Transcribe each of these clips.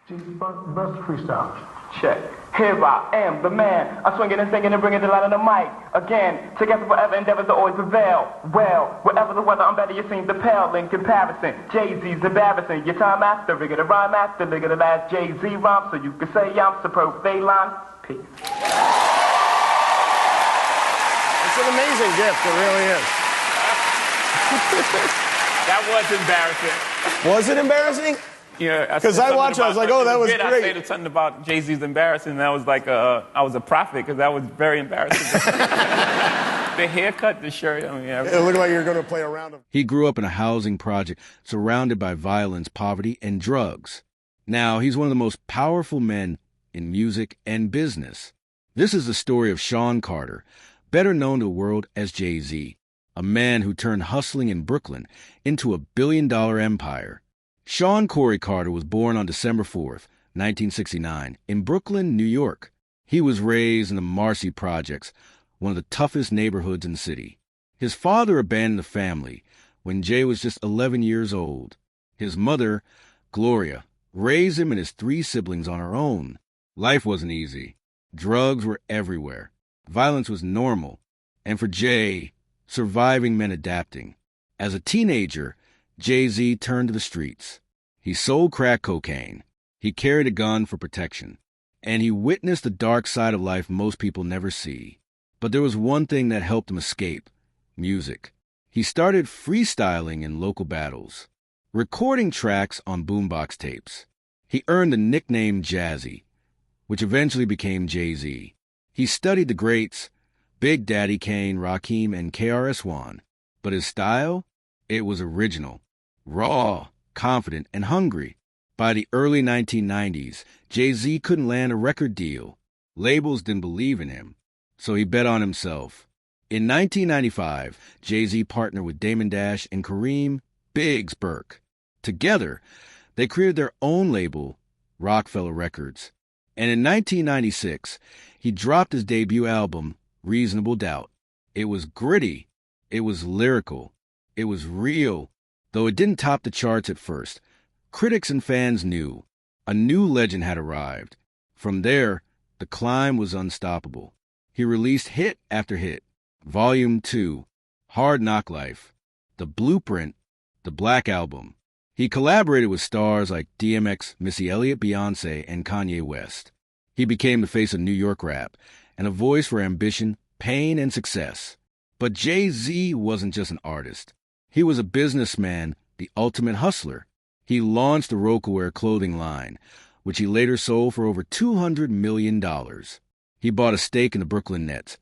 Bust freestyle. Check. Here I am, the man. I'm swinging and singing and bringing the light on the mic. Again, together forever endeavors to always prevail. Well, wherever the weather, I'm better, you seem to pale in comparison. Jay-Z's embarrassing. Your time after, rigor the rhyme after, look at the last Jay-Z rhyme, so you can say I'm superb. Line. Peace. It's an amazing gift, it really is. That was embarrassing. Was it embarrassing? Yeah, because I watched it, I was like, oh, that was great. great. I said something about Jay-Z's embarrassing, and I was like, I was a prophet, because that was very embarrassing. The haircut, the shirt, I mean, it looked like you were going to play a round of... He grew up in a housing project surrounded by violence, poverty, and drugs. Now, he's one of the most powerful men in music and business. This is the story of Shawn Carter, better known to the world as Jay-Z, a man who turned hustling in Brooklyn into a billion-dollar empire. Shawn Corey Carter was born on December 4th, 1969, in Brooklyn, New York. He was raised in the Marcy Projects, one of the toughest neighborhoods in the city. His father abandoned the family when Jay was just 11 years old. His mother, Gloria, raised him and his 3 siblings on her own. Life wasn't easy. Drugs were everywhere. Violence was normal. And for Jay, surviving meant adapting. As a teenager, Jay-Z turned to the streets. He sold crack cocaine. He carried a gun for protection. And he witnessed the dark side of life most people never see. But there was one thing that helped him escape: music. He started freestyling in local battles, recording tracks on boombox tapes. He earned the nickname Jazzy, which eventually became Jay-Z. He studied the greats, Big Daddy Kane, Rakim, and KRS-One. But his style? It was original. Raw, confident, and hungry. By the early 1990s, Jay-Z couldn't land a record deal. Labels didn't believe in him, so he bet on himself. In 1995, Jay-Z partnered with Damon Dash and Kareem "Biggs" Burke. Together, they created their own label, Roc-A-Fella Records. And in 1996, he dropped his debut album, Reasonable Doubt. It was gritty. It was lyrical. It was real. Though it didn't top the charts at first, critics and fans knew a new legend had arrived. From there, the climb was unstoppable. He released hit after hit: Volume 2, Hard Knock Life, The Blueprint, The Black Album. He collaborated with stars like DMX, Missy Elliott, Beyoncé, and Kanye West. He became the face of New York rap and a voice for ambition, pain, and success. But Jay-Z wasn't just an artist. He was a businessman, the ultimate hustler. He launched the Roc-A-Wear clothing line, which he later sold for over $200 million. He bought a stake in the Brooklyn Nets,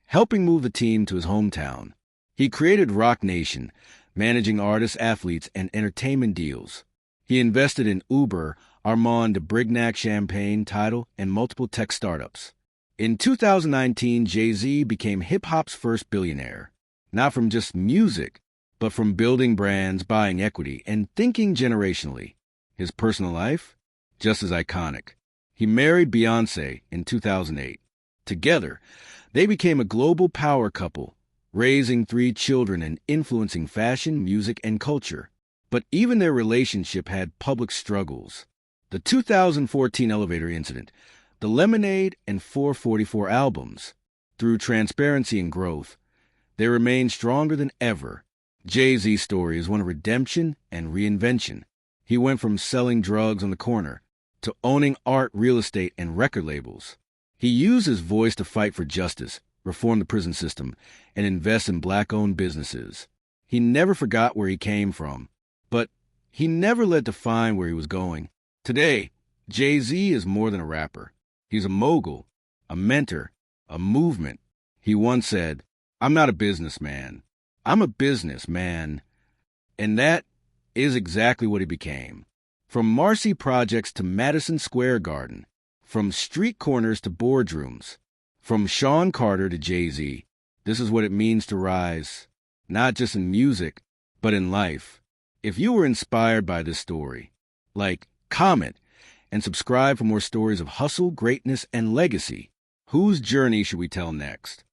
helping move the team to his hometown. He created Roc Nation, managing artists, athletes, and entertainment deals. He invested in Uber, Armand de Brignac Champagne, Tidal, and multiple tech startups. In 2019, Jay-Z became hip-hop's first billionaire, not from just music, but from building brands, buying equity, and thinking generationally. His personal life? Just as iconic. He married Beyoncé in 2008. Together, they became a global power couple, raising 3 children and influencing fashion, music, and culture. But even their relationship had public struggles. The 2014 elevator incident, the Lemonade and 444 albums. Through transparency and growth, they remain stronger than ever. Jay-Z's story is one of redemption and reinvention. He went from selling drugs on the corner to owning art, real estate, and record labels. He used his voice to fight for justice, reform the prison system, and invest in black-owned businesses. He never forgot where he came from, but he never let define where he was going. Today, Jay-Z is more than a rapper. He's a mogul, a mentor, a movement. He once said, "I'm not a businessman. I'm a businessman." And that is exactly what he became. From Marcy Projects to Madison Square Garden, from street corners to boardrooms, from Shawn Carter to Jay-Z, this is what it means to rise, not just in music, but in life. If you were inspired by this story, like, comment, and subscribe for more stories of hustle, greatness, and legacy. Whose journey should we tell next?